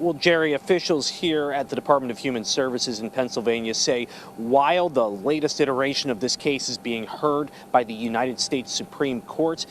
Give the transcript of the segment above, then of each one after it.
Well, Jerry, officials here at the Department of Human Services in Pennsylvania say while the latest iteration of this case is being heard by the United States Supreme Court,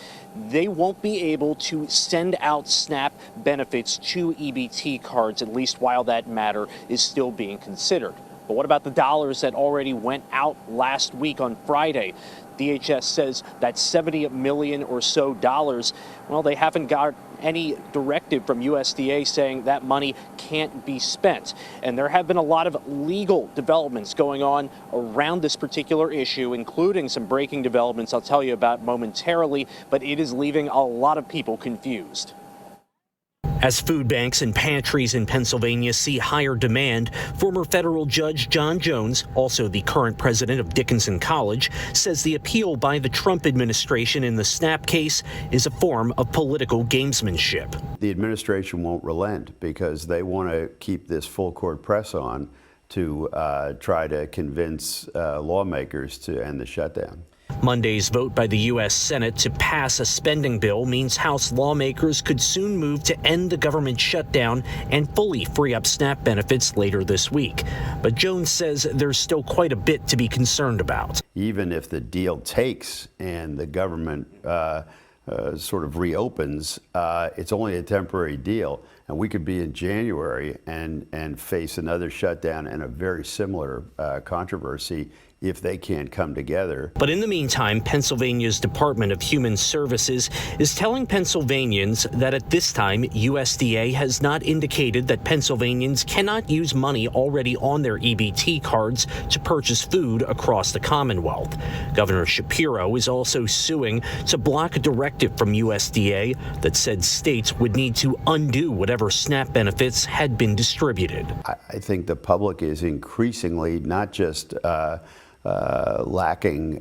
they won't be able to send out SNAP benefits to EBT cards, at least while that matter is still being considered. But what about the dollars that already went out last week on Friday? DHS says that $70 million or so dollars, well, they haven't got any directive from USDA saying that money can't be spent. And there have been a lot of legal developments going on around this particular issue, including some breaking developments I'll tell you about momentarily, but it is leaving a lot of people confused. As food banks and pantries in Pennsylvania see higher demand, former federal judge John Jones, also the current president of Dickinson College, says the appeal by the Trump administration in the SNAP case is a form of political gamesmanship. The administration won't relent because they want to keep this full court press on to try to convince lawmakers to end the shutdown. Monday's vote by the U.S. Senate to pass a spending bill means House lawmakers could soon move to end the government shutdown and fully free up SNAP benefits later this week. But Jones says there's still quite a bit to be concerned about. Even if the deal takes and the government sort of reopens, it's only a temporary deal. And we could be in January and face another shutdown and a very similar controversy if they can't come together. But in the meantime, Pennsylvania's Department of Human Services is telling Pennsylvanians that at this time, USDA has not indicated that Pennsylvanians cannot use money already on their EBT cards to purchase food across the Commonwealth. Governor Shapiro is also suing to block a directive from USDA that said states would need to undo whatever SNAP benefits had been distributed. I think the public is increasingly not just lacking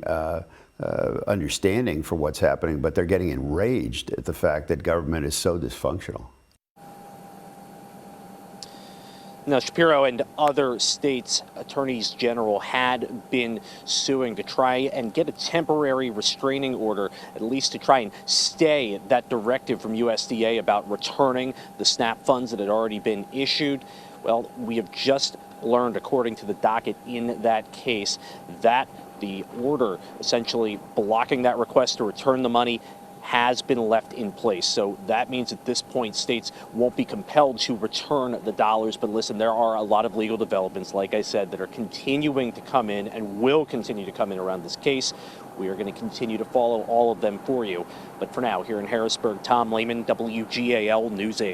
understanding for what's happening, but they're getting enraged at the fact that government is so dysfunctional. Now, Shapiro and other states' attorneys general had been suing to try and get a temporary restraining order, at least to try and stay that directive from USDA about returning the SNAP funds that had already been issued. Well, we have just learned, according to the docket in that case, that the order essentially blocking that request to return the money has been left in place. So that means at this point, states won't be compelled to return the dollars. But listen, there are a lot of legal developments, like I said, that are continuing to come in and will continue to come in around this case. We are going to continue to follow all of them for you. But for now, here in Harrisburg, Tom Lehman, WGAL News 8.